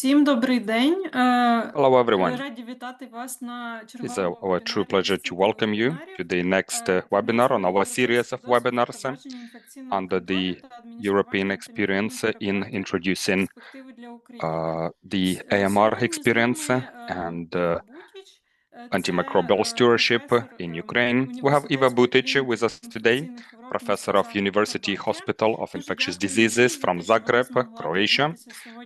Всім добрий день. Hello, everyone. Раді вітати вас на It's черговому our true вебінарі pleasure to welcome you to the next webinar on our series of webinars under the European experience in introducing the AMR experience and antimicrobial stewardship in Ukraine. We have Iva Butic with us today, professor of University Hospital of Infectious Diseases from Zagreb, Croatia.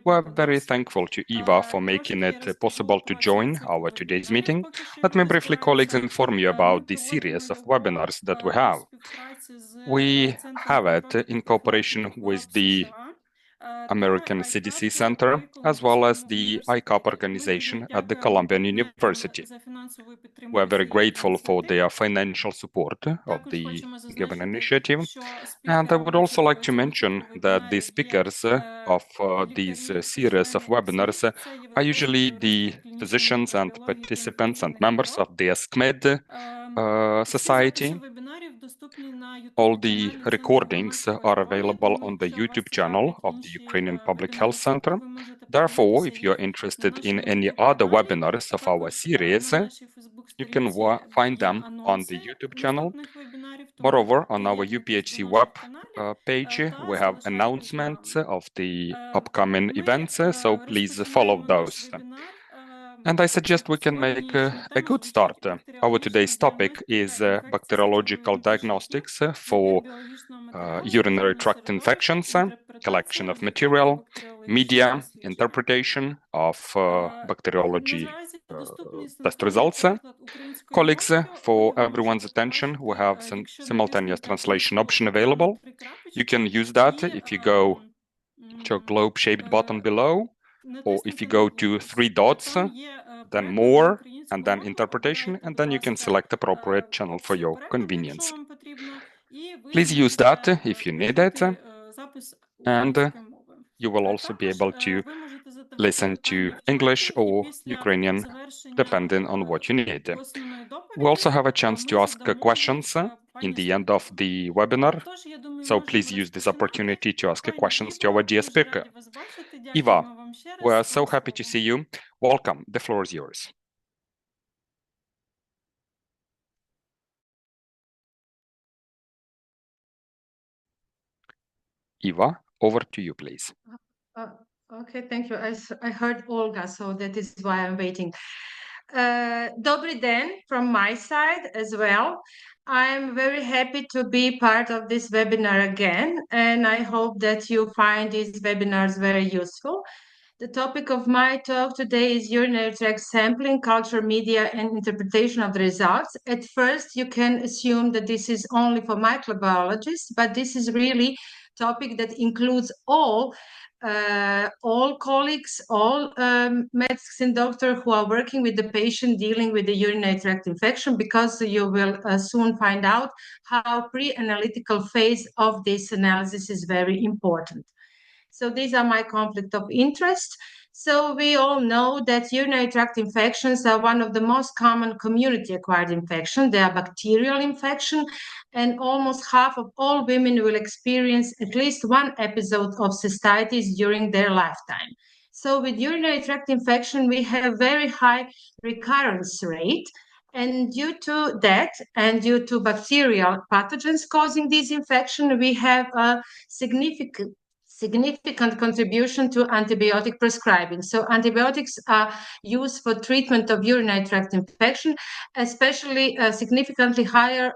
We are very thankful to Iva for making it possible to join our today's meeting. Let me briefly, colleagues, inform you about the series of webinars that we have. We have it in cooperation with the American CDC Center, as well as the ICOP organization at the Columbian University. We are very grateful for their financial support of the given initiative. And I would also like to mention that the speakers of these series of webinars are usually the physicians and participants and members of the SCMED Society. All the recordings are available on the YouTube channel of the Ukrainian Public Health Center. Therefore, if you are interested in any other webinars of our series, you can find them on the YouTube channel. Moreover, on our UPHC web page, we have announcements of the upcoming events, so please follow those. And I suggest we can make a good start. Our today's topic is bacteriological diagnostics for urinary tract infections, collection of material, media, interpretation of bacteriology test results. Colleagues, for everyone's attention, we have some simultaneous translation option available. You can use that if you go to a globe-shaped button below, or if you go to 3 dots, then more, and then interpretation, and then you can select appropriate channel for your convenience. Please use that if you need it, and you will also be able to listen to English or Ukrainian, depending on what you need. We also have a chance to ask questions in the end of the webinar, so please use this opportunity to ask questions to our dear speaker. Iva, we are so happy to see you. Welcome. The floor is yours. Eva, over to you, please. Okay, thank you. I heard Olga, so that is why I'm waiting. Dobry den from my side as well. I'm very happy to be part of this webinar again, and I hope that you find these webinars very useful. The topic of my talk today is urinary tract sampling, culture, media, and interpretation of the results. At first, you can assume that this is only for microbiologists, but this is really a topic that includes all colleagues, all medicine doctors who are working with the patient dealing with the urinary tract infection, because you will soon find out how pre-analytical phase of this analysis is very important. So these are my conflict of interest. So we all know that urinary tract infections are one of the most common community-acquired infections. They are bacterial infection, and almost half of all women will experience at least one episode of cystitis during their lifetime. So with urinary tract infection, we have very high recurrence rate. And due to that, and due to bacterial pathogens causing this infection, we have a significant contribution to antibiotic prescribing. So antibiotics are used for treatment of urinary tract infection, especially significantly higher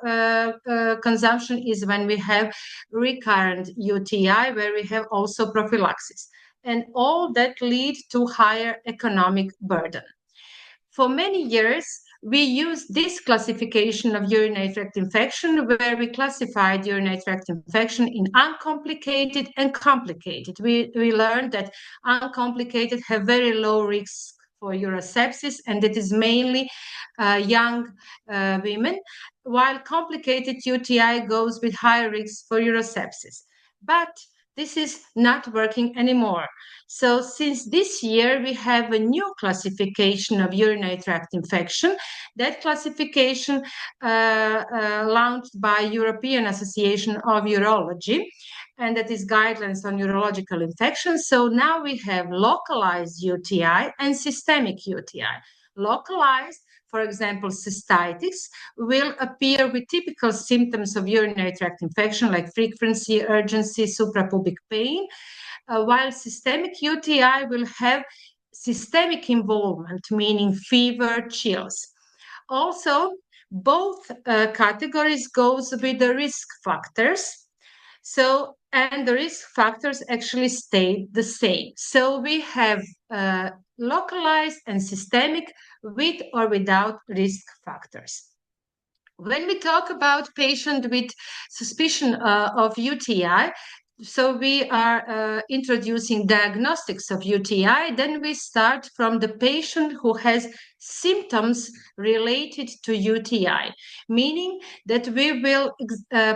consumption is when we have recurrent UTI, where we have also prophylaxis. And all that lead to higher economic burden. For many years, we used this classification of urinary tract infection, where we classified urinary tract infection in uncomplicated and complicated. We learned that uncomplicated have very low risk for urosepsis, and it is mainly young women, while complicated UTI goes with high risk for urosepsis. But this is not working anymore. So since this year, we have a new classification of urinary tract infection. That classification launched by European Association of Urology. and that is guidelines on urological infections. So now we have localized UTI and systemic UTI. Localized, for example, cystitis, will appear with typical symptoms of urinary tract infection like frequency, urgency, suprapubic pain, while systemic UTI will have systemic involvement, meaning fever, chills. Also, both categories goes with the risk factors. So, and the risk factors actually stay the same. So we have localized and systemic with or without risk factors. When we talk about patient with suspicion of UTI, so we are introducing diagnostics of UTI, then we start from the patient who has symptoms related to UTI, meaning that we will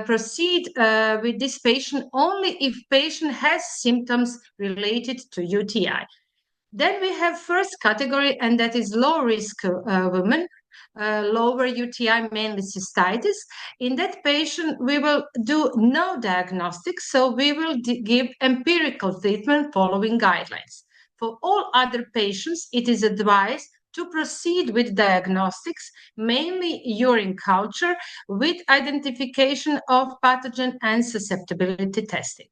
proceed with this patient only if patient has symptoms related to UTI. Then we have first category, and that is low risk women, lower UTI, mainly cystitis. In that patient, we will do no diagnostics, so we will give empirical treatment following guidelines. For all other patients, it is advised to proceed with diagnostics, mainly urine culture, with identification of pathogen and susceptibility testing.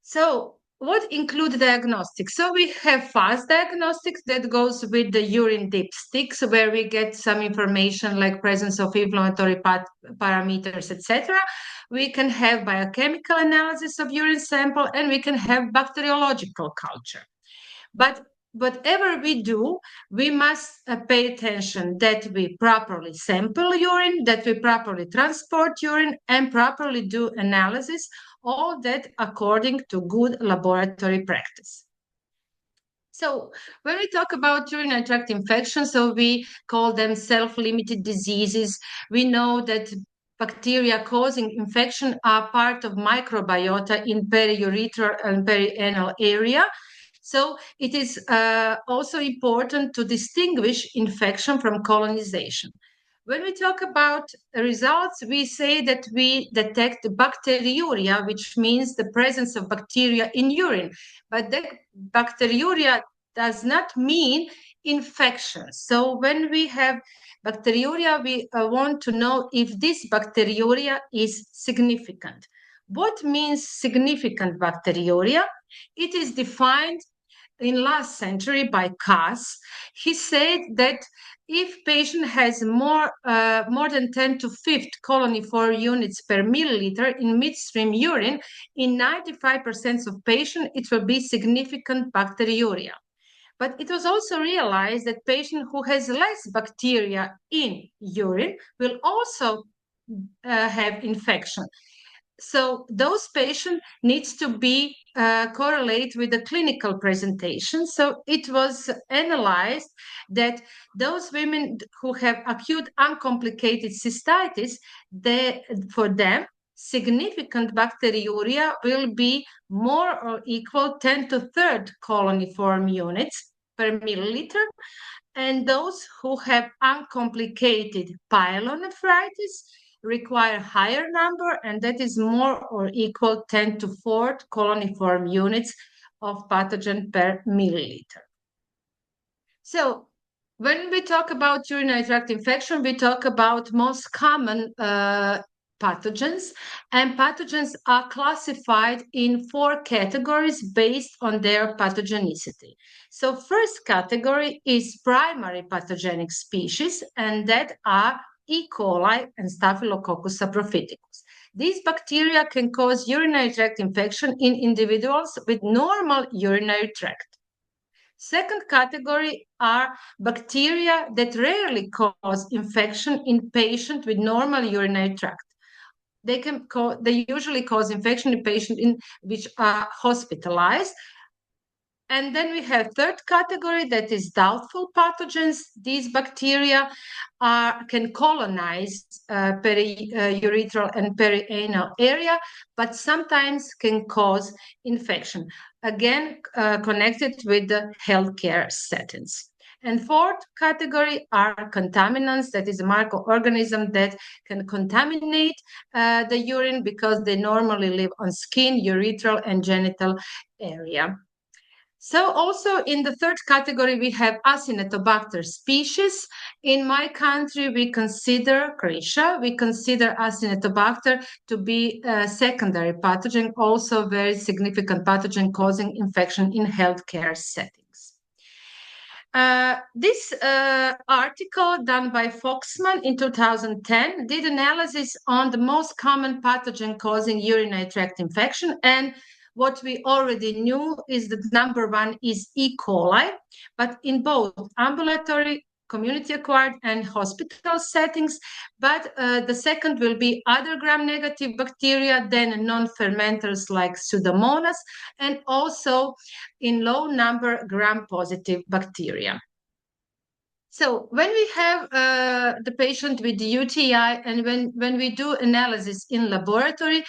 So, what include diagnostics? So we have fast diagnostics that goes with the urine dipsticks, where we get some information like presence of inflammatory parameters, etc. We can have biochemical analysis of urine sample, and we can have bacteriological culture. But whatever we do, we must pay attention that we properly sample urine, that we properly transport urine, and properly do analysis, all that according to good laboratory practice. So when we talk about urinary tract infections, so we call them self-limited diseases. We know that bacteria causing infection are part of microbiota in periurethral and perianal area. So it is also important to distinguish infection from colonization. When we talk about results, we say that we detect bacteriuria, which means the presence of bacteria in urine. But that bacteriuria does not mean infection. So when we have bacteriuria, we want to know if this bacteriuria is significant. What means significant bacteriuria? It is defined in last century by Cass. He said that if patient has more than 10 to 5th colony-4 units per milliliter in midstream urine, in 95% of patients, it will be significant bacteriuria. But it was also realized that patient who has less bacteria in urine will also have infection. So those patients needs to be correlate with the clinical presentation. So it was analyzed that those women who have acute uncomplicated cystitis, for them, significant bacteriuria will be more or equal 10 to 3rd colony-form units per milliliter. And those who have uncomplicated pyelonephritis require higher number, and that is more or equal 10 to 4th colony-form units of pathogen per milliliter. So when we talk about urinary tract infection, we talk about most common pathogens, and pathogens are classified in 4 categories based on their pathogenicity. So first category is primary pathogenic species, and that are E. coli and Staphylococcus saprophyticus. These bacteria can cause urinary tract infection in individuals with normal urinary tract. Second category are bacteria that rarely cause infection in patients with normal urinary tract. They usually cause infection in patients which are hospitalized. And then we have third category, that is doubtful pathogens. These bacteria can colonize periurethral and perianal area, but sometimes can cause infection, again, connected with the healthcare settings. And fourth category are contaminants, that is a microorganism that can contaminate the urine because they normally live on skin, urethral, and genital area. So also in the third category, we have Acinetobacter species. In my country, we consider, Croatia, we consider Acinetobacter to be a secondary pathogen, also very significant pathogen causing infection in healthcare settings. This article done by Foxman in 2010 did analysis on the most common pathogen causing urinary tract infection, and what we already knew is that number one is E. coli, but in both ambulatory, community-acquired, and hospital settings. But the second will be other gram-negative bacteria, then non-fermenters like Pseudomonas, and also in low number gram-positive bacteria. So when we have the patient with the UTI and when we do analysis in laboratory,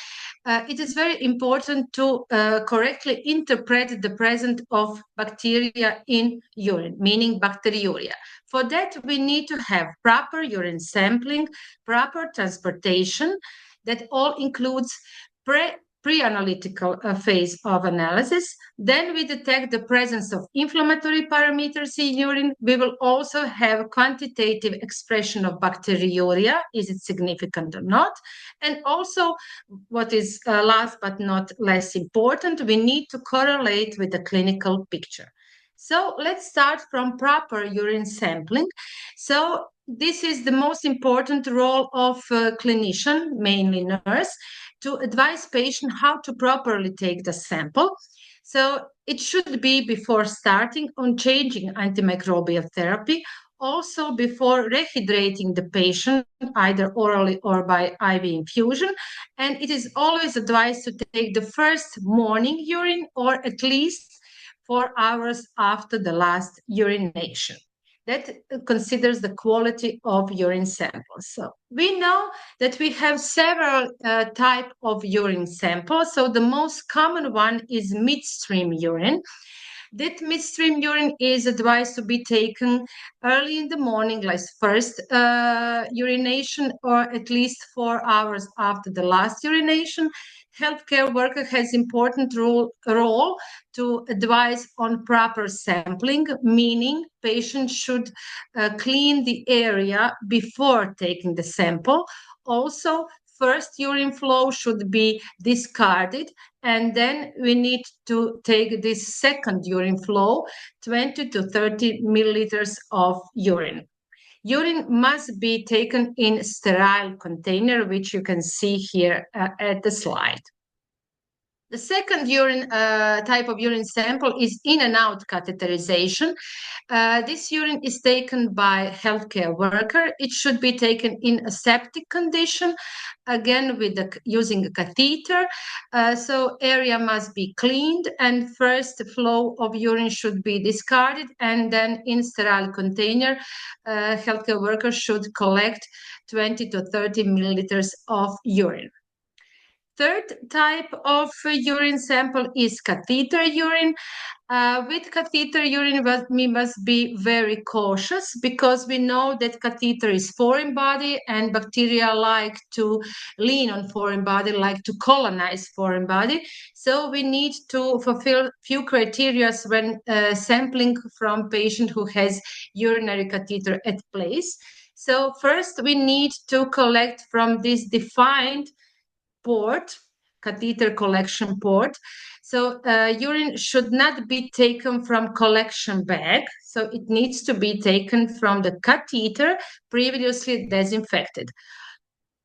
it is very important to correctly interpret the presence of bacteria in urine, meaning bacteriuria. For that, we need to have proper urine sampling, proper transportation, that all includes pre-analytical phase of analysis. Then we detect the presence of inflammatory parameters in urine. We will also have quantitative expression of bacteriuria. Is it significant or not? And also, what is last but not less important, we need to correlate with the clinical picture. So let's start from proper urine sampling. So this is the most important role of clinician, mainly nurse, to advise patient how to properly take the sample. So it should be before starting on changing antimicrobial therapy, also before rehydrating the patient, either orally or by IV infusion. And it is always advised to take the first morning urine or at least 4 hours after the last urination. That considers the quality of urine samples. So we know that we have several types of urine samples. So the most common one is midstream urine. That midstream urine is advised to be taken early in the morning, like first urination, or at least 4 hours after the last urination. Healthcare worker has important role to advise on proper sampling, meaning patients should clean the area before taking the sample. Also, first urine flow should be discarded, and then we need to take this second urine flow, 20 to 30 milliliters of urine. Urine must be taken in sterile container, which you can see here at the slide. The second urine type of urine sample is in and out catheterization. This urine is taken by healthcare worker. It should be taken in aseptic condition, again with using a catheter. So area must be cleaned, and first flow of urine should be discarded, and then in sterile container, healthcare worker should collect 20 to 30 milliliters of urine. Third type of urine sample is catheter urine. With catheter urine, we must be very cautious because we know that catheter is foreign body and bacteria like to lean on foreign body, like to colonize foreign body. So we need to fulfill few criteria when sampling from patient who has urinary catheter at place. So first we need to collect from this defined port, catheter collection port. So urine should not be taken from collection bag. So it needs to be taken from the catheter previously disinfected.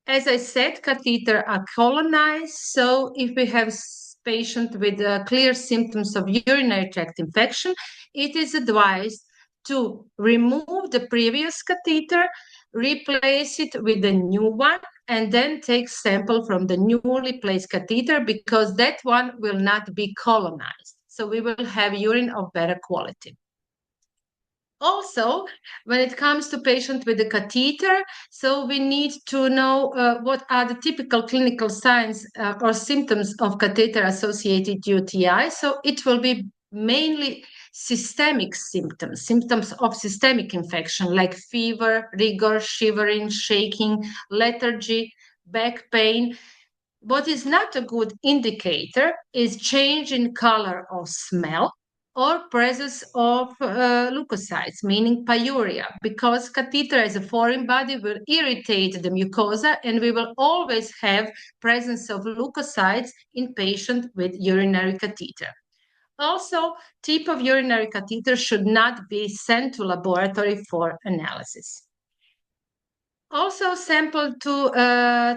As I said, catheter are colonized. So if we have patient with clear symptoms of urinary tract infection, it is advised to remove the previous catheter, replace it with a new one, and then take sample from the newly placed catheter, because that one will not be colonized. So we will have urine of better quality. Also, when it comes to patient with a catheter, so we need to know what are the typical clinical signs or symptoms of catheter-associated UTI. So it will be mainly systemic symptoms, symptoms of systemic infection like fever, rigor, shivering, shaking, lethargy, back pain. What is not a good indicator is change in color or smell or presence of leukocytes, meaning pyuria, because catheter as a foreign body will irritate the mucosa, and we will always have presence of leukocytes in patients with urinary catheter. Also, tip of urinary catheter should not be sent to laboratory for analysis. Also, sample to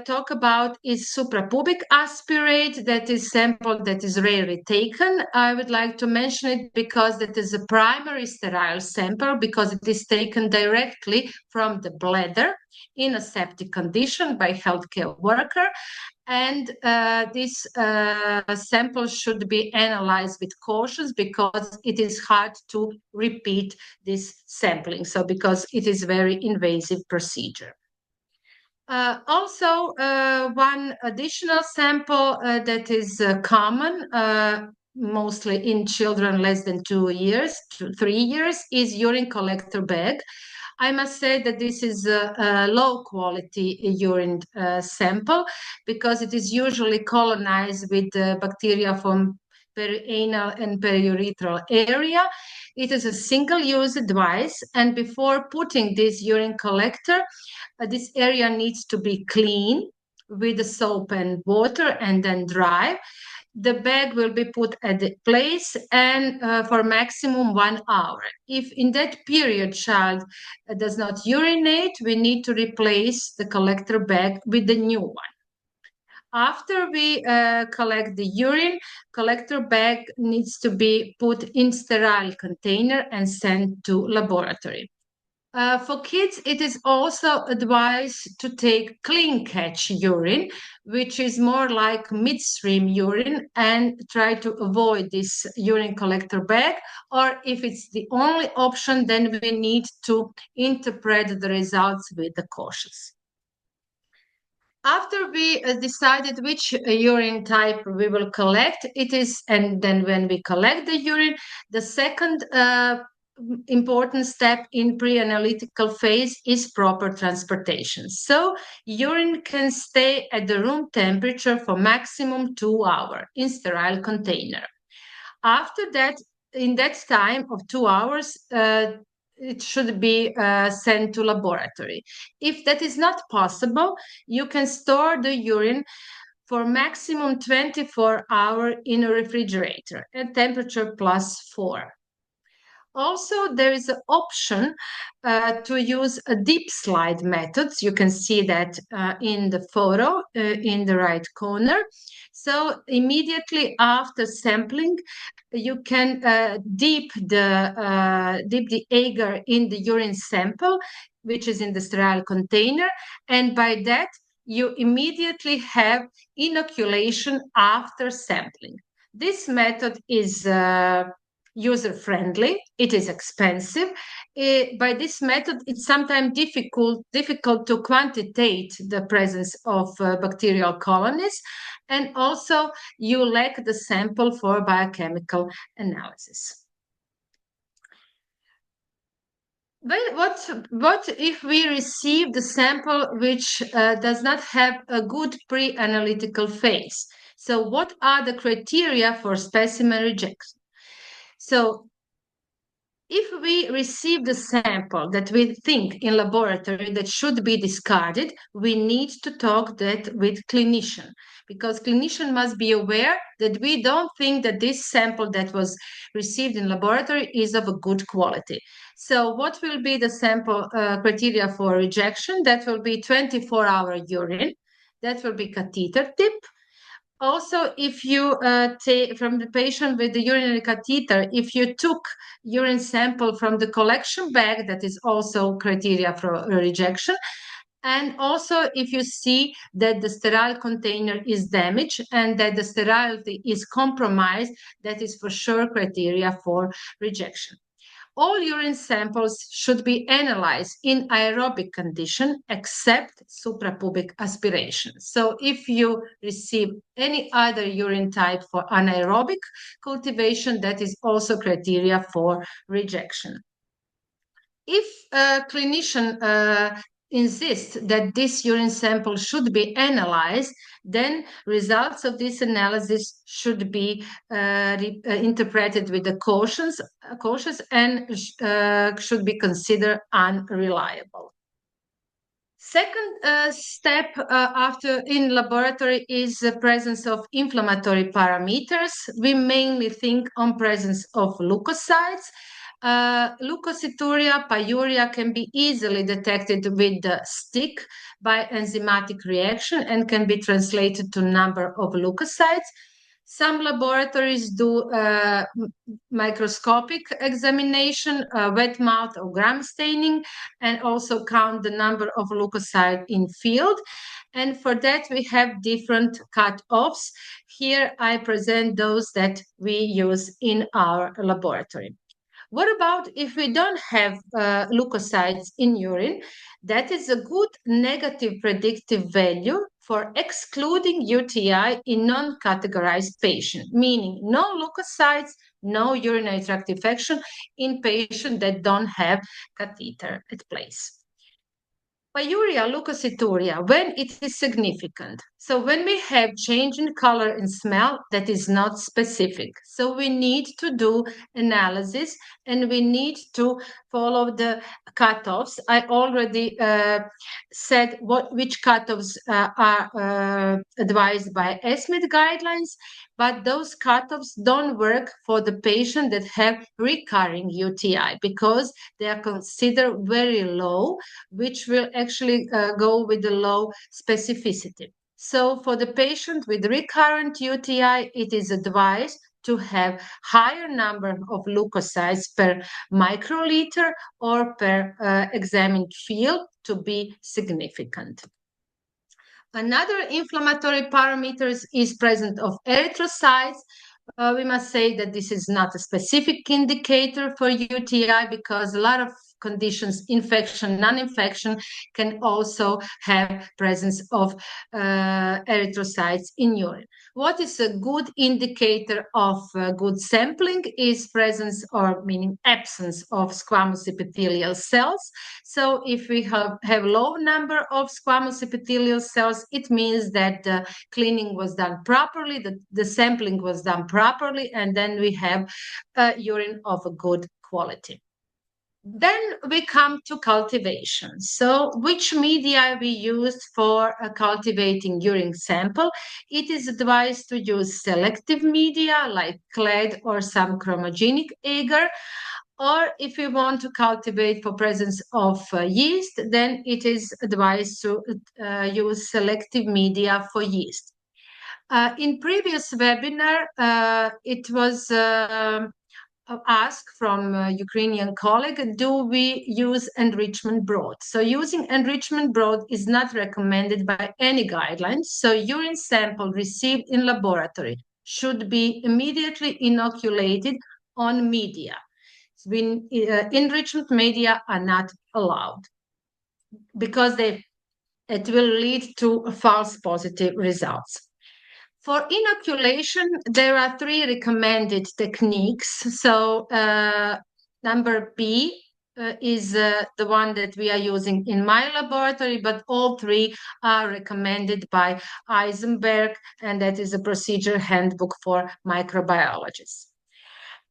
talk about is suprapubic aspirate. That is sample that is rarely taken. I would like to mention it because that is a primary sterile sample, because it is taken directly from the bladder in a septic condition by healthcare worker. And this sample should be analyzed with caution because it is hard to repeat this sampling. So because it is very invasive procedure. Also, one additional sample that is common, mostly in children less than 2 years to 3 years, is urine collector bag. I must say that this is a low quality urine sample because it is usually colonized with bacteria from perianal and periurethral area. It is a single-use device, and before putting this urine collector, this area needs to be clean with the soap and water and then dry. The bag will be put at the place and for maximum 1 hour. If in that period child does not urinate, we need to replace the collector bag with the new one. After we collect the urine, collector bag needs to be put in sterile container and sent to laboratory. For kids, it is also advised to take clean catch urine, which is more like midstream urine, and try to avoid this urine collector bag. Or if it's the only option, then we need to interpret the results with the cautious. After we decided which urine type we will collect, and then when we collect the urine, the second important step in pre-analytical phase is proper transportation. So urine can stay at the room temperature for maximum 2 hours in sterile container. After that, in that time of 2 hours, it should be sent to laboratory. If that is not possible, you can store the urine for maximum 24 hours in a refrigerator at temperature +4. Also, there is an option to use a deep slide method. You can see that in the photo in the right corner. So immediately after sampling, you can dip the agar in the urine sample, which is in the sterile container, and by that you immediately have inoculation after sampling. This method is user-friendly. It is expensive. By this method, it's sometimes difficult to quantitate the presence of bacterial colonies, and also you lack the sample for biochemical analysis. What if we receive the sample which does not have a good pre-analytical phase? So what are the criteria for specimen rejection? So if we receive the sample that we think in laboratory that should be discarded, we need to talk that with clinician, because clinician must be aware that we don't think that this sample that was received in laboratory is of a good quality. So what will be the sample criteria for rejection? That will be 24-hour urine. That will be catheter tip. Also, if you take from the patient with the urinary catheter, if you took urine sample from the collection bag, that is also criteria for rejection. And also, if you see that the sterile container is damaged and that the sterility is compromised, that is for sure criteria for rejection. all urine samples should be analyzed in aerobic condition except suprapubic aspiration. So if you receive any other urine type for anaerobic cultivation, that is also criteria for rejection. If a clinician insists that this urine sample should be analyzed, then results of this analysis should be interpreted with a cautious and should be considered unreliable. Second step after in laboratory is the presence of inflammatory parameters. We mainly think on presence of leukocytes. Leukocyturia, pyuria can be easily detected with the stick by enzymatic reaction and can be translated to number of leukocytes. Some laboratories do microscopic examination, wet mouth or gram staining, and also count the number of leukocytes in field. And for that, we have different cut-offs. Here, I present those that we use in our laboratory. What about if we don't have leukocytes in urine? That is a good negative predictive value for excluding UTI in non-categorized patients, meaning no leukocytes, no urinary tract infection in patients that don't have catheter at place. Pyuria, leukocyturia, when it is significant. So when we have change in color and smell, that is not specific. So we need to do analysis and we need to follow the cutoffs. I already said which cutoffs are advised by ESMID guidelines, but those cutoffs don't work for the patient that have recurring UTI because they are considered very low, which will actually go with the low specificity. So for the patient with recurrent UTI, it is advised to have higher number of leukocytes per microliter or per examined field to be significant. Another inflammatory parameter is presence of erythrocytes. We must say that this is not a specific indicator for UTI because a lot of conditions, infection, non-infection, can also have presence of erythrocytes in urine. What is a good indicator of good sampling is presence or meaning absence of squamous epithelial cells. So if we have low number of squamous epithelial cells, it means that the cleaning was done properly, the sampling was done properly, and then we have urine of a good quality. Then we come to cultivation. So which media we use for cultivating urine sample? It is advised to use selective media like clad or some chromogenic agar. Or if you want to cultivate for presence of yeast, then it is advised to use selective media for yeast. In previous webinar, it was asked from a Ukrainian colleague, do we use enrichment broth? So using enrichment broth is not recommended by any guidelines. So urine sample received in laboratory should be immediately inoculated on media. When enrichment media are not allowed because it will lead to false positive results. For inoculation, there are 3 recommended techniques. So number B is the one that we are using in my laboratory, but all 3 are recommended by Eisenberg, and that is a procedure handbook for microbiologists.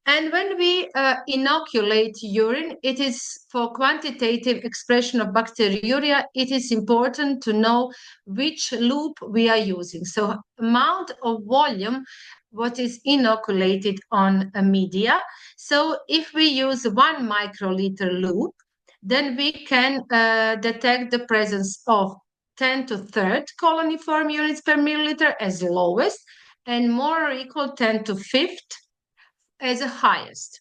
And when we inoculate urine, it is for quantitative expression of bacteriuria, it is important to know which loop we are using. So amount of volume, what is inoculated on a media. So if we use 1 microliter loop, then we can detect the presence of 10 to 3rd coloniform units per milliliter as lowest, and more or equal 10 to 5th as a highest.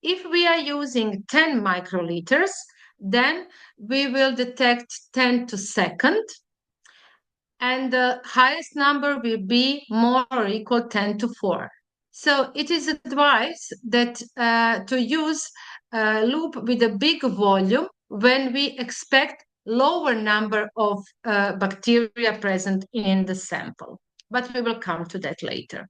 If we are using 10 microliters, then we will detect 10 to 2nd, and the highest number will be more or equal 10 to 4. So it is advised that to use a loop with a big volume when we expect lower number of bacteria present in the sample. But we will come to that later.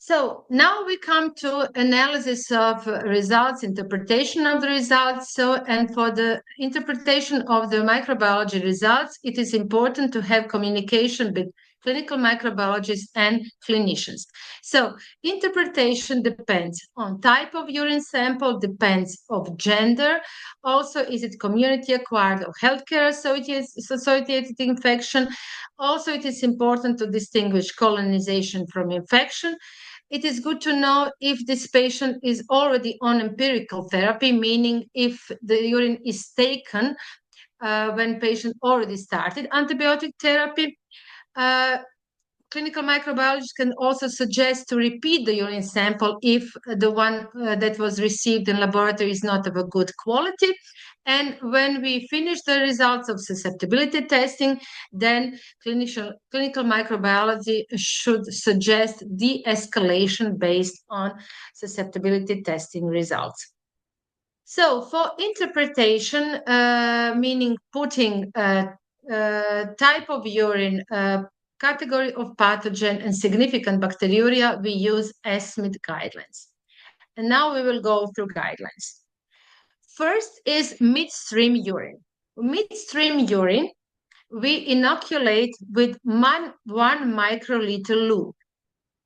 So now we come to analysis of results, interpretation of the results. And for the interpretation of the microbiology results, it is important to have communication with clinical microbiologists and clinicians. So interpretation depends on type of urine sample, depends of gender. Also, is it community acquired or healthcare associated infection? Also, it is important to distinguish colonization from infection. It is good to know if this patient is already on empirical therapy, meaning if the urine is taken when patient already started antibiotic therapy. Clinical microbiologists can also suggest to repeat the urine sample if the one that was received in laboratory is not of a good quality. And when we finish the results of susceptibility testing, then clinical microbiology should suggest de-escalation based on susceptibility testing results. So for interpretation, meaning putting type of urine, category of pathogen and significant bacteriuria, we use ASMID guidelines. And now we will go through guidelines. First is midstream urine. Midstream urine, we inoculate with one microliter loop.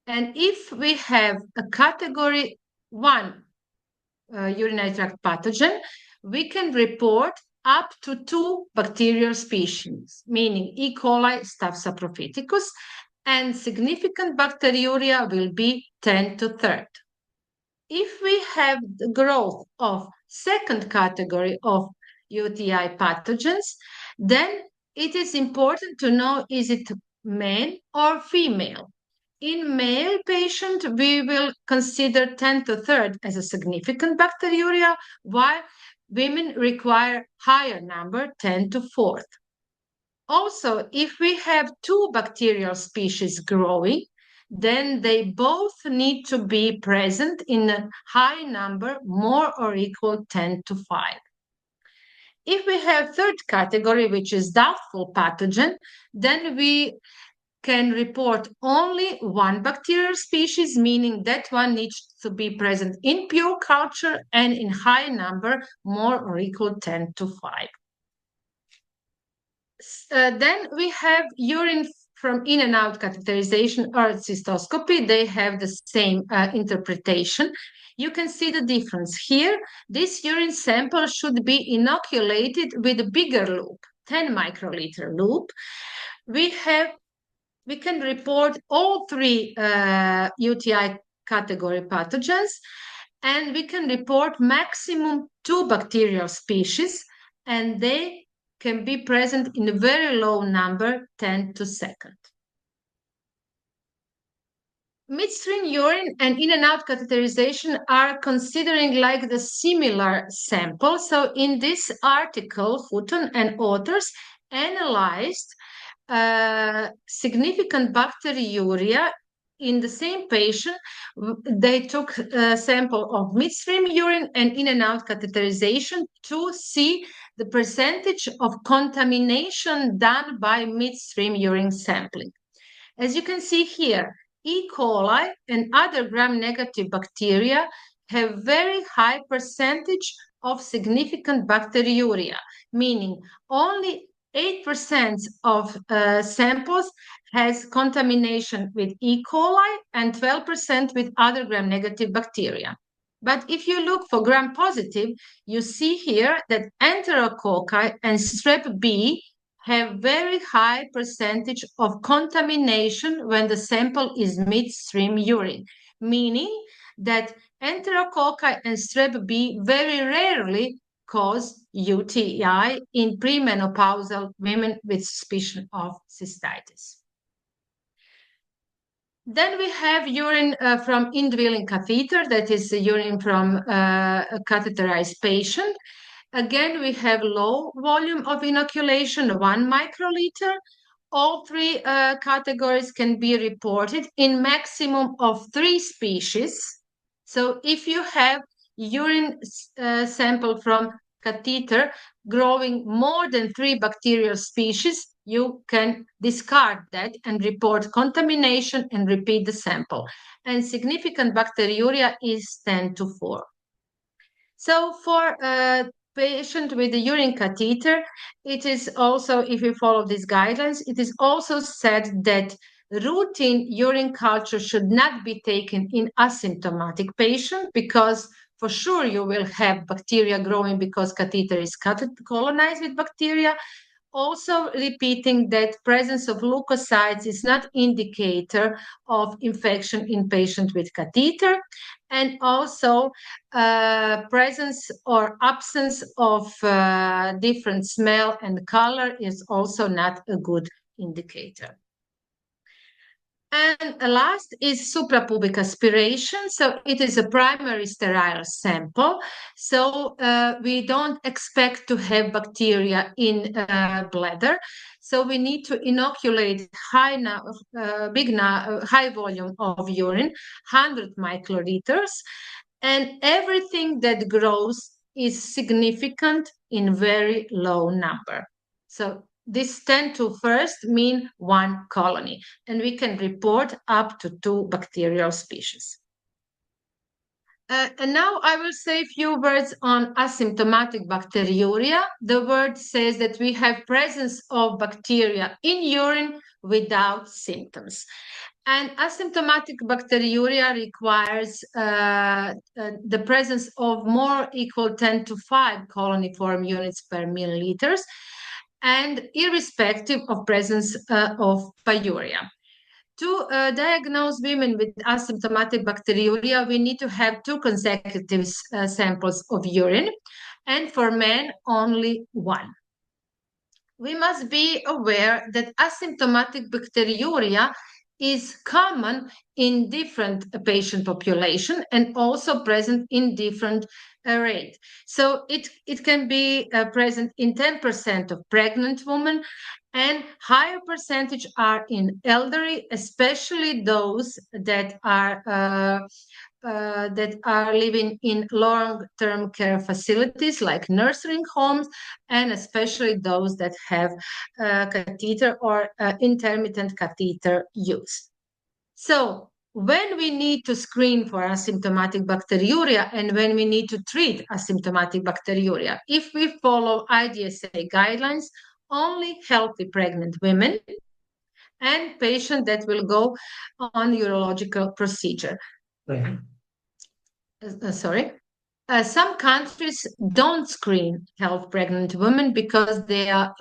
And if we have a category 1 urinary tract pathogen, we can report up to 2 bacterial species, meaning E. coli, Staph saprophyticus, and significant bacteriuria will be 10 to 30. If we have the growth of second category of UTI pathogens, then it is important to know, is it male or female? In male patient, we will consider 10 to 30 as a significant bacteriuria, while women require higher number, 10 to 40. Also, if we have 2 bacterial species growing, then they both need to be present in a high number, more or equal 10 to 5. If we have third category, which is doubtful pathogen, then we can report only 1 bacterial species, meaning that one needs to be present in pure culture and in high number, more or equal 10 to 5. Then we have urine from in and out catheterization or cystoscopy. They have the same interpretation. You can see the difference here. This urine sample should be inoculated with a bigger loop, 10 microliter loop. We can report all 3 UTI category pathogens, and we can report maximum 2 bacterial species, and they can be present in a very low number, 10 to 2nd. Midstream urine and in and out catheterization are considering like the similar sample. So in this article, Hutton and authors analyzed significant bacteriuria in the same patient. They took a sample of midstream urine and in and out catheterization to see the percentage of contamination done by midstream urine sampling. As you can see here, E. coli and other gram-negative bacteria have very high percentage of significant bacteriuria, meaning only 8% of samples has contamination with E. coli and 12% with other gram-negative bacteria. But if you look for gram-positive, you see here that enterococci and strep B have very high percentage of contamination when the sample is midstream urine, meaning that enterococci and strep B very rarely cause UTI in premenopausal women with suspicion of cystitis. Then we have urine from indwelling catheter, that is urine from a catheterized patient. Again, we have low volume of inoculation, 1 microliter. all three categories can be reported in maximum of 3 species. So if you have urine sample from catheter growing more than 3 bacterial species, you can discard that and report contamination and repeat the sample. And significant bacteriuria is 10 to 4. So for a patient with a urine catheter, it is also, if you follow these guidelines, it is also said that routine urine culture should not be taken in asymptomatic patient, because for sure you will have bacteria growing because catheter is colonized with bacteria. Also repeating that presence of leukocytes is not indicator of infection in patient with catheter, and also presence or absence of different smell and color is also not a good indicator. And last is suprapubic aspiration. So it is a primary sterile sample. So we don't expect to have bacteria in bladder. So we need to inoculate high volume of urine, 100 microliters, and everything that grows is significant in very low number. So this 10 to first mean 1 colony, and we can report up to 2 bacterial species. And now I will say a few words on asymptomatic bacteriuria. The word says that we have presence of bacteria in urine without symptoms. And asymptomatic bacteriuria requires the presence of more equal 10 to 5 coloniform units per milliliters, and irrespective of presence of pyuria. To diagnose women with asymptomatic bacteriuria, we need to have 2 consecutive samples of urine, and for men, only 1. We must be aware that asymptomatic bacteriuria is common in different patient population and also present in different rate. So it can be present in 10% of pregnant women, and higher percentage are in elderly, especially those that are living in long-term care facilities like nursing homes, and especially those that have catheter or intermittent catheter use. So when we need to screen for asymptomatic bacteriuria and when we need to treat asymptomatic bacteriuria, if we follow IDSA guidelines, only healthy pregnant women and patients that will go on urological procedure. Some countries don't screen healthy pregnant women because they are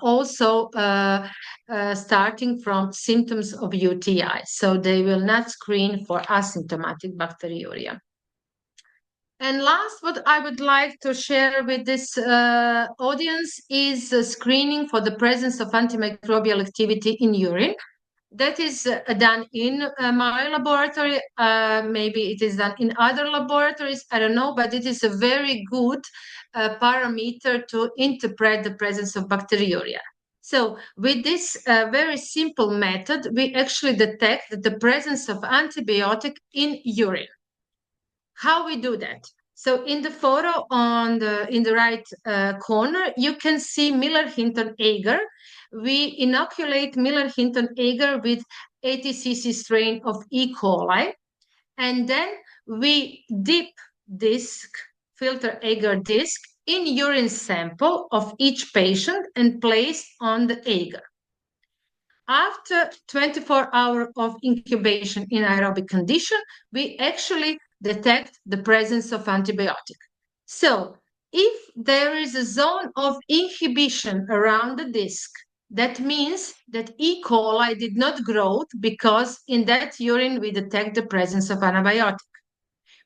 also starting from symptoms of UTI, so they will not screen for asymptomatic bacteriuria. And last, what I would like to share with this audience is screening for the presence of antimicrobial activity in urine. That is done in my laboratory. Maybe it is done in other laboratories. I don't know, but it is a very good parameter to interpret the presence of bacteriuria. So with this very simple method, we actually detect the presence of antibiotic in urine. How we do that? So in the photo in the right corner, you can see Miller-Hinton agar. We inoculate Miller-Hinton agar with 80 cc strain of E. coli, and then we dip disc, filter agar disc, in urine sample of each patient and place on the agar. After 24 hours of incubation in aerobic condition, we actually detect the presence of antibiotic. So if there is a zone of inhibition around the disc, that means that E. coli did not grow because in that urine we detect the presence of antibiotic.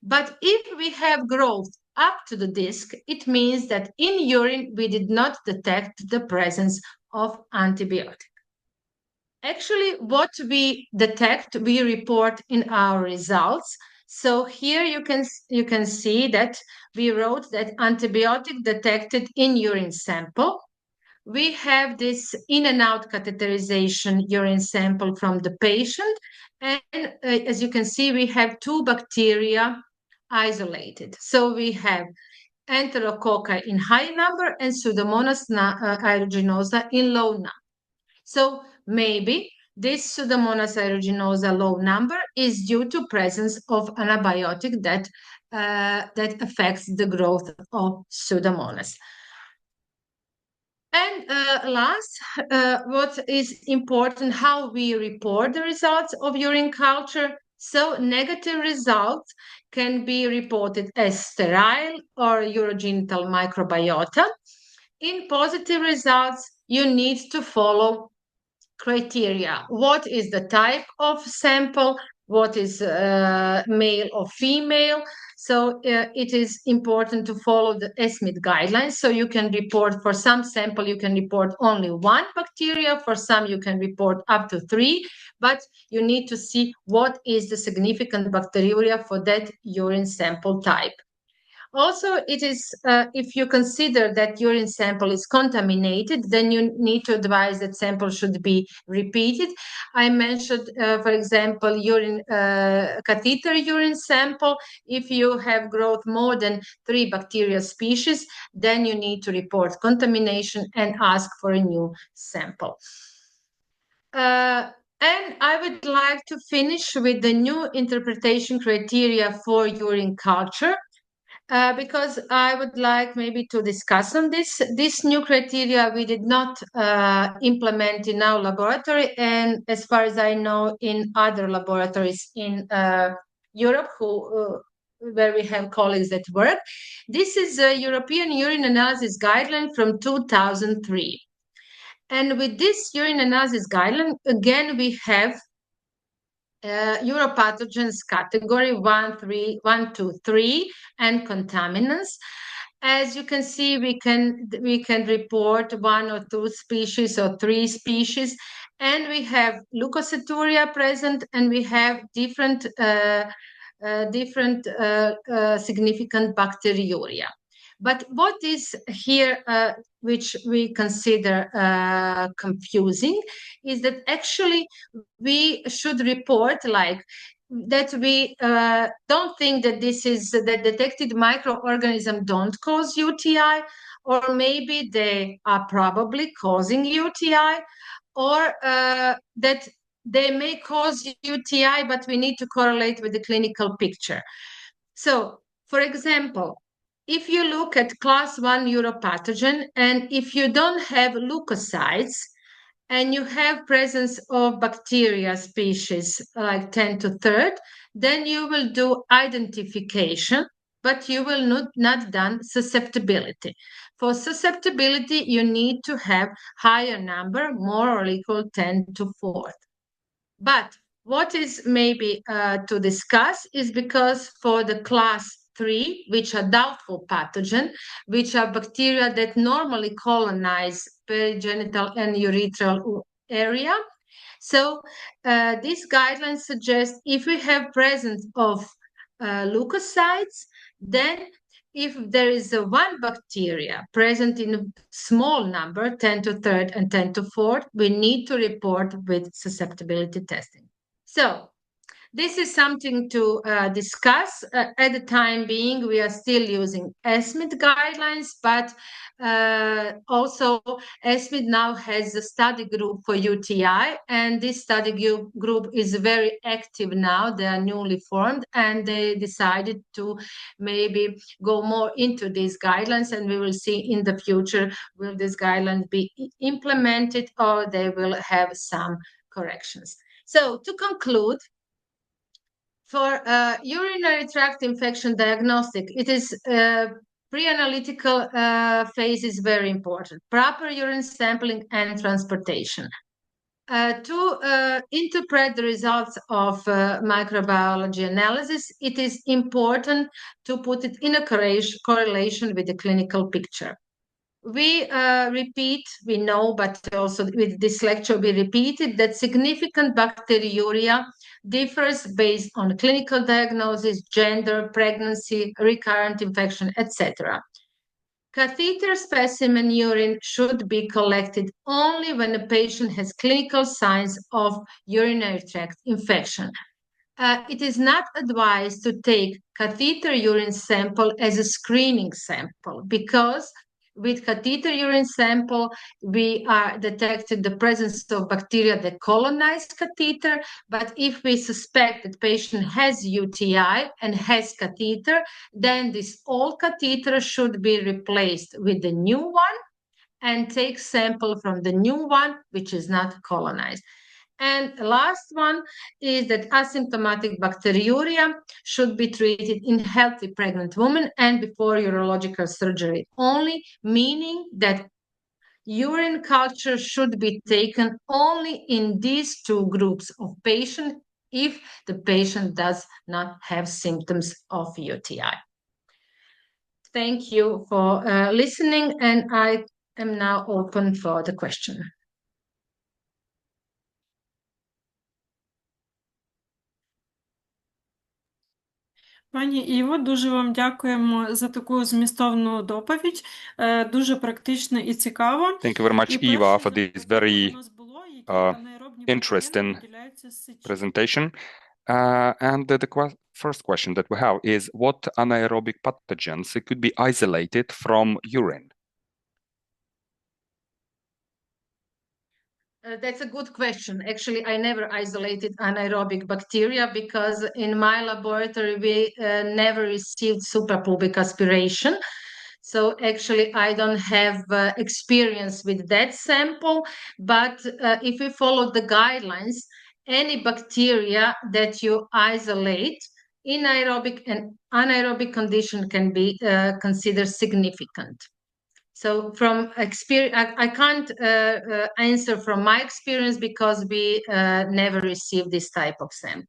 But if we have growth up to the disc, it means that in urine we did not detect the presence of antibiotic. Actually, what we detect, we report in our results. So here you can see that we wrote that antibiotic detected in urine sample. we have this in and out catheterization urine sample from the patient. And as you can see, we have 2 bacteria isolated. So we have Enterococci in high number and Pseudomonas aeruginosa in low number. So maybe this Pseudomonas aeruginosa low number is due to presence of antibiotic that affects the growth of Pseudomonas. And last, what is important, how we report the results of urine culture. So negative results can be reported as sterile or urogenital microbiota. In positive results, you need to follow criteria. What is the type of sample? What is male or female? So it is important to follow the ESMID guidelines. So you can report for some sample, you can report only 1 bacteria. For some, you can report up to 3, but you need to see what is the significant bacteriuria for that urine sample type. Also, it is if you consider that urine sample is contaminated, then you need to advise that sample should be repeated. I mentioned, for example, catheter urine sample. If you have growth more than 3 bacteria species, then you need to report contamination and ask for a new sample. And I would like to finish with the new interpretation criteria for urine culture. Because I would like maybe to discuss on this. This new criteria we did not implement in our laboratory, and as far as I know, in other laboratories in Europe, where we have colleagues that work. This is a European urine analysis guideline from 2003. And with this urine analysis guideline, again, we have uropathogens category 1, 2, 3, and contaminants. As you can see, we can report 1 or 2 species or 3 species, and we have leukocyturia present, and we have different significant bacteriuria. But what is here, which we consider confusing, is that actually we should report like that we don't think that this is that detected microorganisms don't cause UTI, or maybe they are probably causing UTI, or that they may cause UTI, but we need to correlate with the clinical picture. So, for example, if you look at class 1 uropathogen, and if you don't have leukocytes, and you have presence of bacteria species like 10 to 3rd, then you will do identification, but you will not done susceptibility. For susceptibility, you need to have higher number, more or equal 10 to 4th. But what is maybe to discuss is because for the class 3, which are doubtful pathogen, which are bacteria that normally colonize perigenital and urethral area. So these guidelines suggest if we have presence of leukocytes, then if there is one bacteria present in a small number, 10 to 3rd and 10 to 4th, we need to report with susceptibility testing. So this is something to discuss. At the time being, we are still using ESMID guidelines, but also ESMID now has a study group for UTI, and this study group is very active now. They are newly formed, and they decided to maybe go more into these guidelines, and we will see in the future will these guidelines be implemented or they will have some corrections. So to conclude, for urinary tract infection diagnostic, it is pre-analytical phase is very important. Proper urine sampling and transportation. To interpret the results of microbiology analysis, it is important to put it in a correlation with the clinical picture. We we know, but also with this lecture, we repeated that significant bacteriuria differs based on clinical diagnosis, gender, pregnancy, recurrent infection, etc. Catheter specimen urine should be collected only when a patient has clinical signs of urinary tract infection. It is not advised to take catheter urine sample as a screening sample because with catheter urine sample, we are detected the presence of bacteria that colonize catheter. But if we suspect that patient has UTI and has catheter, then this old catheter should be replaced with the new one and take sample from the new one, which is not colonized. And the last one is that asymptomatic bacteriuria should be treated in healthy pregnant women and before urological surgery only, meaning that urine culture should be taken only in these two groups of patients if the patient does not have symptoms of UTI. Thank you for listening, and I am now open for the question. Пані Іво, дуже вам дякуємо за таку змістовну доповідь, дуже практично і цікаво. Thank you very much, Eva, for this very interesting presentation. And the first question that we have is, what anaerobic pathogens could be isolated from urine? That's a good question. Actually, I never isolated anaerobic bacteria because in my laboratory, we never received suprapubic aspiration. So actually, I don't have experience with that sample. But if we follow the guidelines, any bacteria that you isolate in aerobic and anaerobic condition can be considered significant. So from experience, I can't answer from my experience because we never received this type of sample.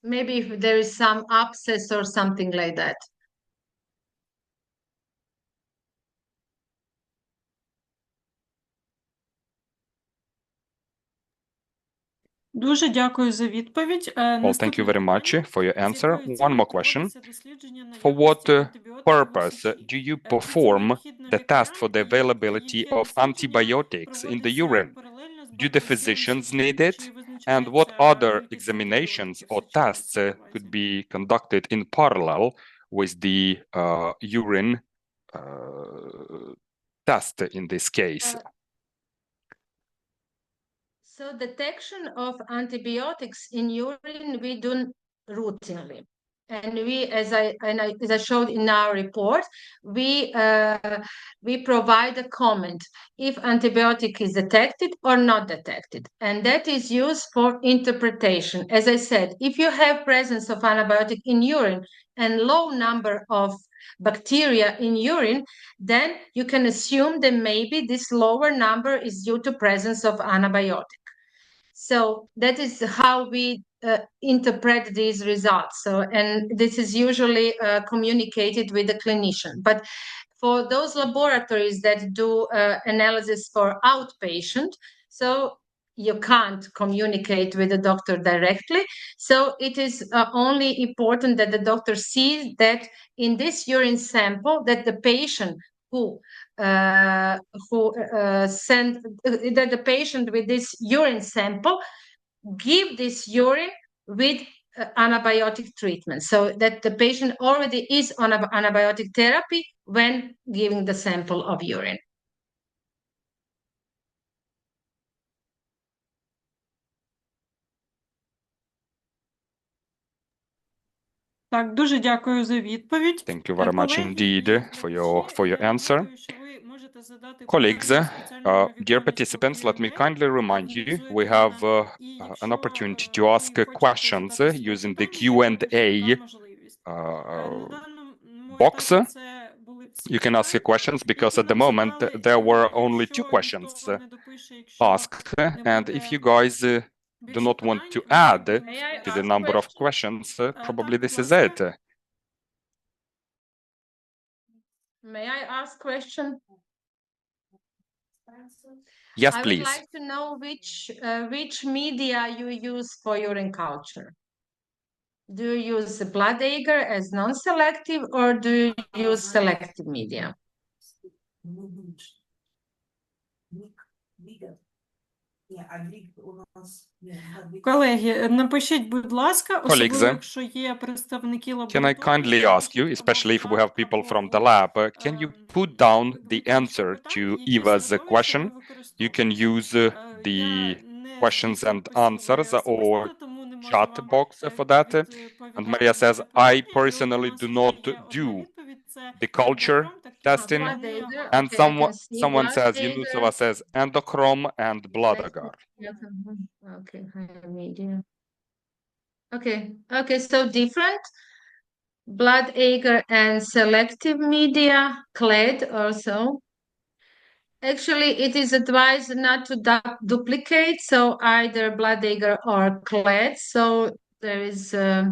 Maybe if there is some abscess or something like that. Дуже дякую за відповідь. Well, thank you very much for your answer. One more question. For what purpose do you perform the test for the availability of antibiotics in the urine? Do the physicians need it? And what other examinations or tests could be conducted in parallel with the urine test in this case? So detection of antibiotics in urine we do routinely, and we, as I showed in our report, we provide a comment if antibiotic is detected or not detected, and that is used for interpretation. As I said, if you have presence of antibiotic in urine and low number of bacteria in urine, then you can assume that maybe this lower number is due to presence of antibiotic. So that is how we interpret these results. So, and this is usually communicated with the clinician. But for those laboratories that do analysis for outpatient, so you can't communicate with the doctor directly. So it is only important that the doctor sees that in this urine sample that the patient that the patient with this urine sample give this urine with antibiotic treatment, so that the patient already is on antibiotic therapy when giving the sample of urine. Так, дуже дякую за відповідь. Thank you very much indeed for your answer. Colleagues, dear participants, let me kindly remind you, we have an opportunity to ask questions using the Q&A box. You can ask your questions because at the moment there were only 2 questions asked, and if you guys do not want to add to the number of questions, probably this is it. May I ask question? Yes, I please. would like to know which media you use for urine culture. Do you use the blood agar as non-selective or do you use selective media? Колеги, напишіть, будь ласка, особливо, Colleagues, якщо є представники can I лабораторії, kindly ask you, напишіть especially if we або have в people чат, from the або lab, can you put down the виключити answer питання, to які Eva's середовища ви question? You can використовуєте. use the Я не questions and answers спеціаліст or тому не можу chat вам box for that. And відповідати Maria за says, це I питання. І от у personally нас do вже not є одна do відповідь, це the culture ендохром, такий testing. Blood червоний agar, агар. And okay, I can see someone blood says, agar. Yunusova says, endochrome and blood agar. Okay, higher media. Okay, so different blood agar and selective media, clad also. Actually, it is advised not to duplicate, so either blood agar or clad. So there is okay,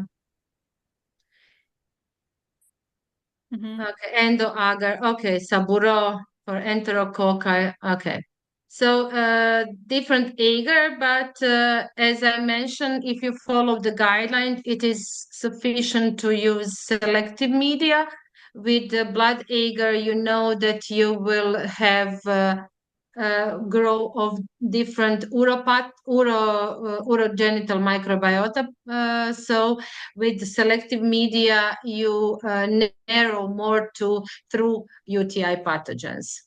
endo agar. Okay, saburo for enterococci. Okay. So different agar, but as I mentioned, if you follow the guideline, it is sufficient to use selective media. With the blood agar, you know that you will have grow of different urogenital microbiota. So with selective media, you narrow more to through UTI pathogens.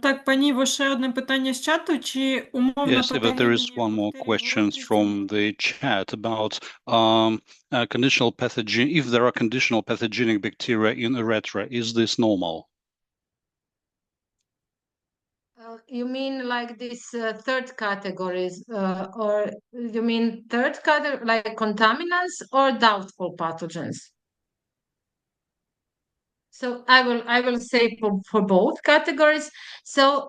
Так, пані Іво, ще одне питання з чату. Чи умовно Yes, Eva, there is one more question from the chat about conditional pathogen. If there are conditional pathogenic bacteria in urethra, is this normal? You mean like this third categories, or you mean third category like contaminants or doubtful pathogens? So I will say for both categories. So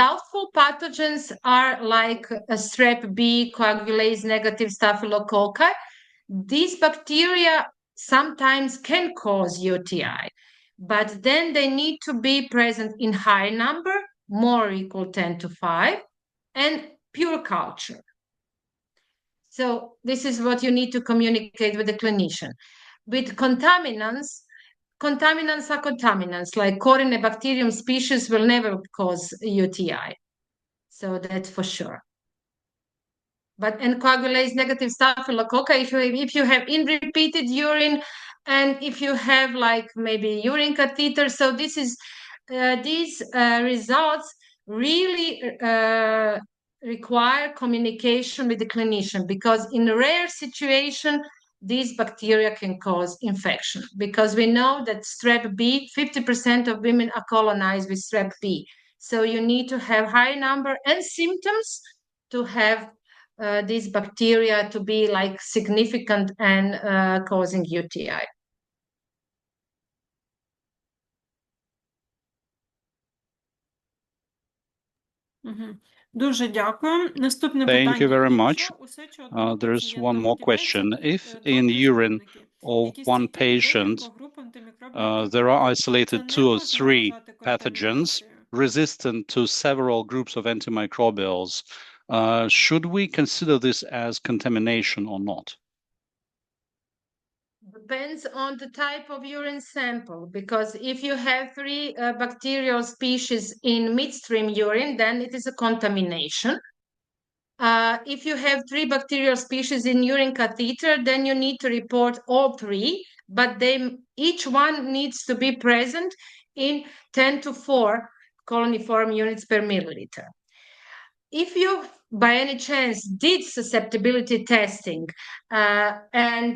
doubtful pathogens are like strep B, coagulase negative staphylococci. These bacteria sometimes can cause UTI, but then they need to be present in high number, more equal 10 to 5, and pure culture. So this is what you need to communicate with the clinician. With contaminants are contaminants, like Corynebacterium species will never cause UTI. So that's for sure. But and coagulase negative staphylococci, if you have in repeated urine, and if you have like maybe urine catheter, so this is these results really require communication with the clinician, because in a rare situation these bacteria can cause infection, because we know that strep B, 50% of women are colonized with strep B. So you need to have high number and symptoms to have these bacteria to be like significant and causing UTI. Дуже дякую. Наступне Thank питання. you very much. Якщо у сечі одного There's пацієнта one more виділяється question. If два in urine представники, of які one стійкі до patient декількох груп антимікробної there are препаратів, isolated це 2 не or можна 3 вважати pathogens контамінацією. resistant to several groups of antimicrobials, should we consider this as contamination or not? Depends on the type of urine sample, because if you have 3 bacterial species in midstream urine, then it is a contamination. If you have 3 bacterial species in urine catheter, then you need to report all 3, but each one needs to be present in 10 to 4 coloniform units per milliliter. If you by any chance did susceptibility testing and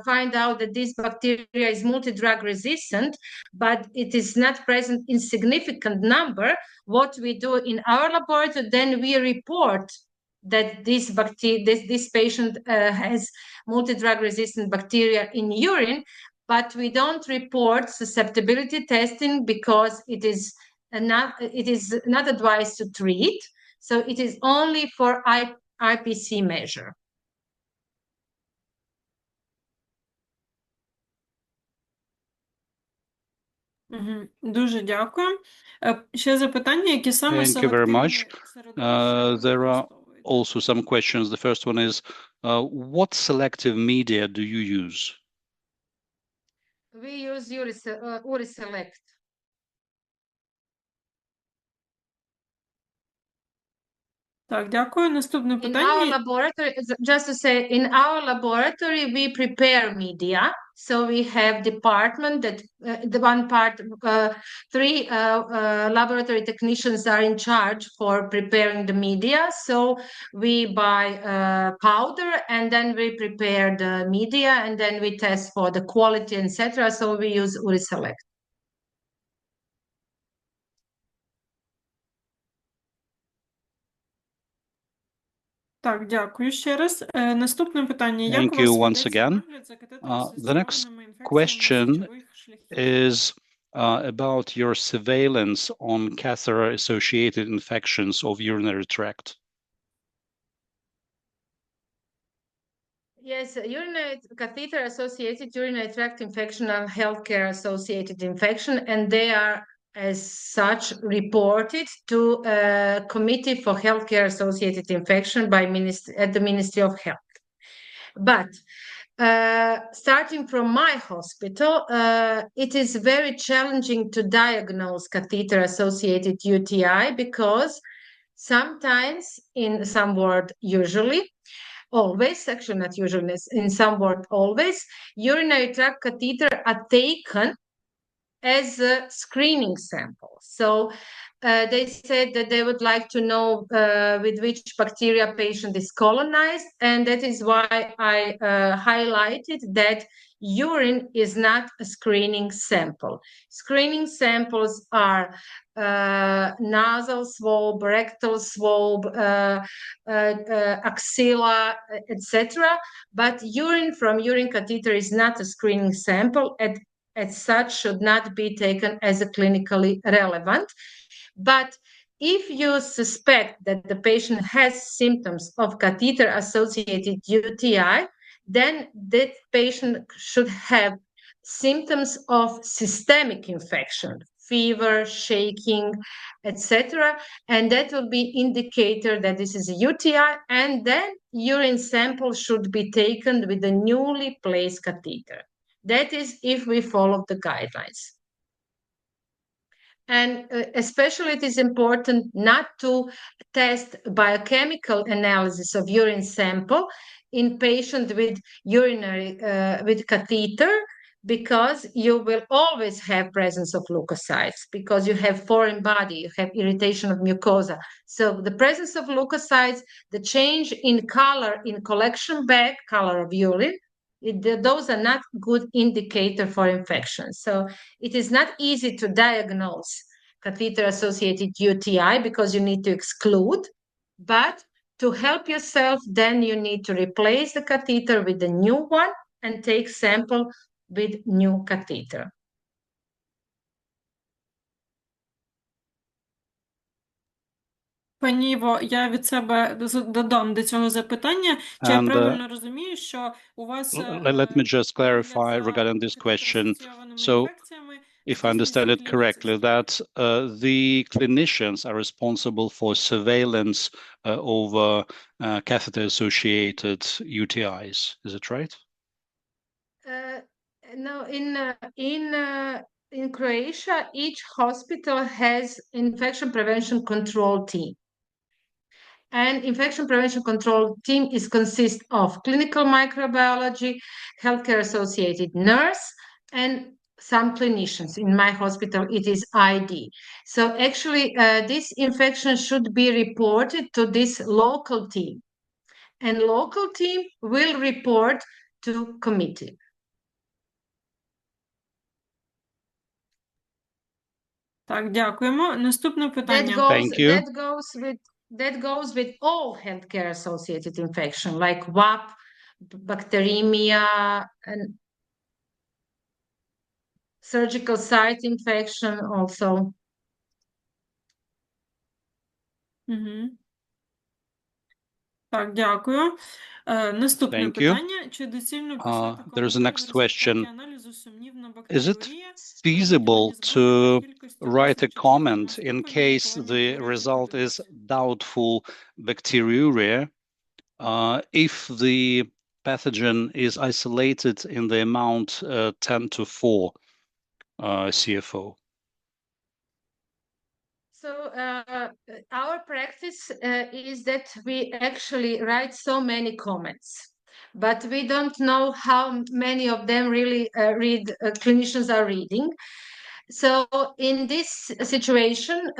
find out that this bacteria is multi-drug resistant, but it is not present in significant number, what we do in our laboratory, then we report that this patient has multi-drug resistant bacteria in urine, but we don't report susceptibility testing because it is not advised to treat. So it is only for IPC measure. Дуже дякую. Ще запитання, які саме Thank you very much. селективні середовища There are використовуєте? also some questions. The first one is, what selective media do you use? We use Uriselect. Так, дякую. Наступне In our питання. laboratory, just to say, in our laboratory, we prepare media. So we have department that the one part, three laboratory technicians are in charge for preparing the media. So we buy powder and then we prepare the media and then we test for the quality, etc. So we use Uriselect. Так, дякую ще раз. Наступне питання. Як Thank у you вас once ведеться again. нагляд за The next катетеро-асоційованими інфекціями question сечових шляхів? is about your surveillance on catheter-associated infections of urinary tract. Yes, catheter-associated urinary tract infection are healthcare-associated infection, and they are as such reported to a committee for healthcare-associated infection at the Ministry of Health. But starting from my hospital, it is very challenging to diagnose catheter-associated UTI because sometimes, in some word, usually, always, actually not usually, in some word, always, urinary tract catheter are taken as a screening sample. So they said that they would like to know with which bacteria patient is colonized, and that is why I highlighted that urine is not a screening sample. Screening samples are nasal swab, rectal swab, axilla, etc. But urine from urine catheter is not a screening sample, as such should not be taken as a clinically relevant. But if you suspect that the patient has symptoms of catheter-associated UTI, then that patient should have symptoms of systemic infection, fever, shaking, etc. And that will be indicator that this is a UTI, and then urine sample should be taken with a newly placed catheter. That is if we follow the guidelines. And especially it is important not to test biochemical analysis of urine sample in patient with urinary with catheter, because you will always have presence of leukocytes because you have foreign body, you have irritation of mucosa. So the presence of leukocytes, the change in color in collection bag, color of urine, those are not good indicator for infection. So it is not easy to diagnose catheter-associated UTI because you need to exclude, but to help yourself, then you need to replace the catheter with a new one and take sample with new catheter. Пані Іво, я від себе додам до цього запитання. Чи я правильно розумію, що у вас let me just clarify regarding this question. So, if I understand it correctly, that the clinicians are responsible for surveillance over catheter-associated UTIs. Is it right? No, in Croatia, each hospital has infection prevention control team. And infection prevention control team consists of clinical microbiology, healthcare-associated nurse, and some clinicians. In my hospital, it is ID. So actually, this infection should be reported to this local team. And local team will report to committee. Так, дякуємо. Наступне питання. That goes with all healthcare-associated infection, like WAP, bacteriemia, and surgical site infection also. Так, дякую. Наступне питання. Чи доцільно після такого результаті аналізу сумнівна бактеріурія? feasible to write a comment in case the result is doubtful bacteriuria if the pathogen is isolated in the amount 10 to 4 CFO? So our practice is that we actually write so many comments, but we don't know how many of them really clinicians are reading. So in this situation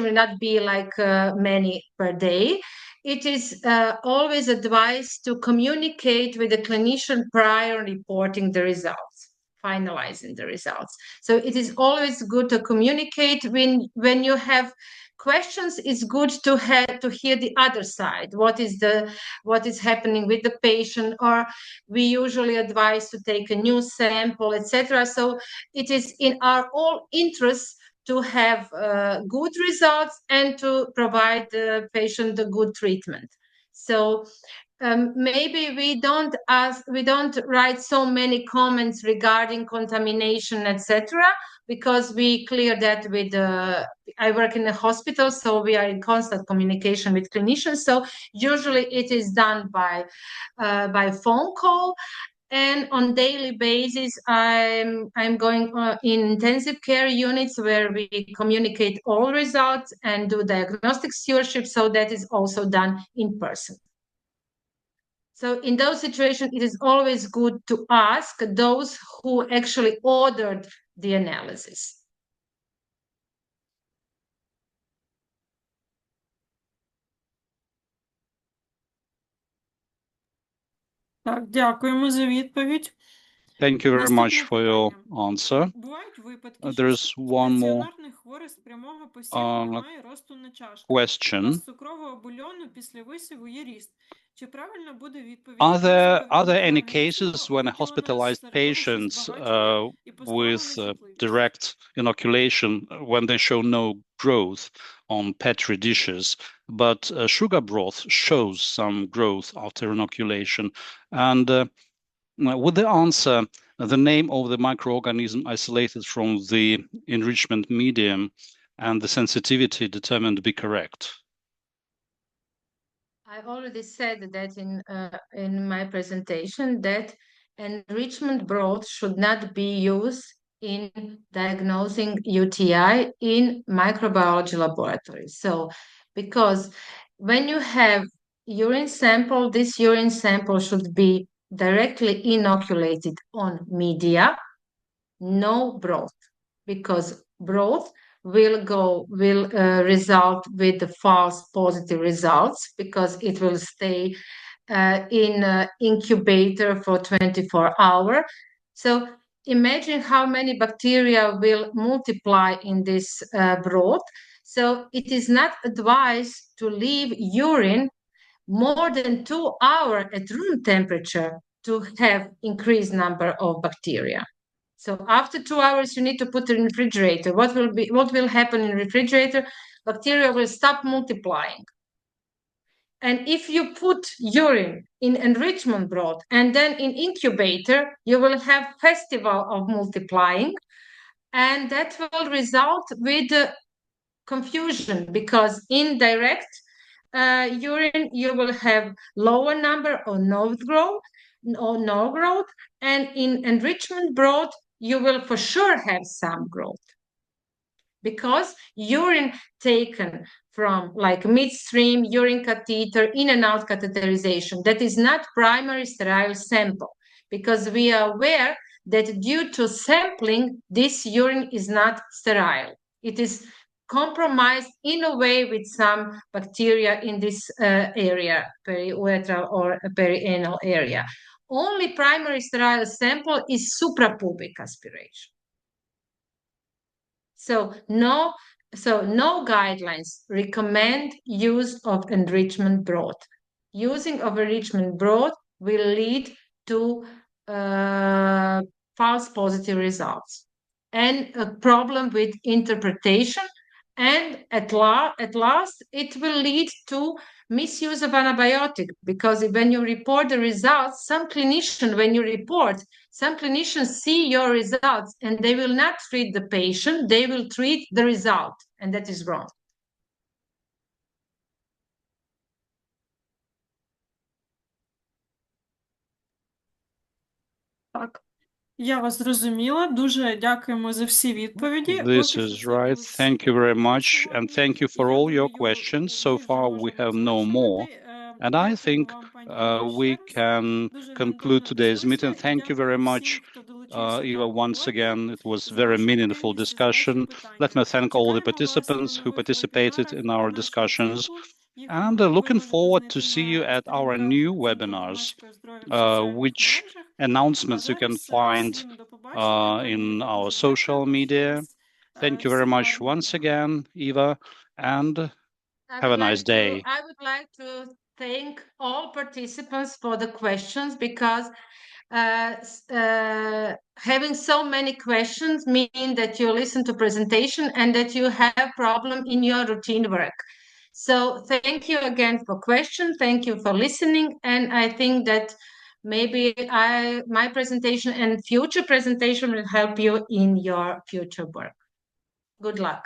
will not be like many per day. It is always advised to communicate with the clinician prior reporting the results, finalizing the results. So it is always good to communicate. When you have questions, it's good to hear the other side. What is happening with the patient, or we usually advise to take a new sample, etc. So it is in our all interest to have good results and to provide the patient a good treatment. So maybe we don't write so many comments regarding contamination, etc., because we clear that with I work in a hospital, so we are in constant communication with clinicians. So usually it is done by phone call. And on daily basis, I'm going in intensive care units where we communicate all results and do diagnostic stewardship. So that is also done in person. So in those situations, it is always good to ask those who actually ordered the analysis. Так, дякуємо за відповідь. Thank you very much for your answer. There is one more question. Are there any cases when hospitalized patients with direct inoculation, when they show no growth on Petri dishes, but sugar broth shows some growth after inoculation? And would the answer, the name of the microorganism isolated from the enrichment medium and the sensitivity determined be correct? I already said that in my presentation that enrichment broth should not be used in diagnosing UTI in microbiology laboratories. So, because when you have urine sample, this urine sample should be directly inoculated on media, no broth, because broth will result with the false positive results, because it will stay in incubator for 24 hours. So imagine how many bacteria will multiply in this broth. So it is not advised to leave urine more than 2 hours at room temperature to have increased number of bacteria. So after 2 hours, you need to put it in refrigerator. What will happen in refrigerator? Bacteria will stop multiplying. And if you put urine in enrichment broth and then in incubator, you will have festival of multiplying, and that will result with confusion, because in direct urine you will have lower number or no growth, and in enrichment broth you will for sure have some growth, because urine taken from like midstream urine catheter, in and out catheterization, that is not primary sterile sample, because we are aware that due to sampling, this urine is not sterile. It is compromised in a way with some bacteria in this area, periuretral or perianal area. Only primary sterile sample is suprapubic aspiration. So no guidelines recommend use of enrichment broth. Using of enrichment broth will lead to false positive results and a problem with interpretation, and at last it will lead to misuse of antibiotic, because when you report the results, some clinicians see your results and they will not treat the patient, they will treat the result, and that is wrong. Я вас зрозуміла. Дуже дякуємо за всі відповіді. This is right. Thank you very much. And thank you for all your questions. So far, we have no more. And I think we can conclude today's meeting. Thank you very much, Eva, once again. It was very meaningful discussion. Let me thank all the participants who participated in our discussions. And looking forward to see you at our new webinars, which announcements you can find in our social media. Thank you very much once again, Eva, and have a nice day. I would like to thank all participants for the questions, because having so many questions mean that you listen to presentation and that you have problem in your routine work. So thank you again for questions. Thank you for listening. And I think that maybe my presentation and future presentation will help you in your future work. Good luck.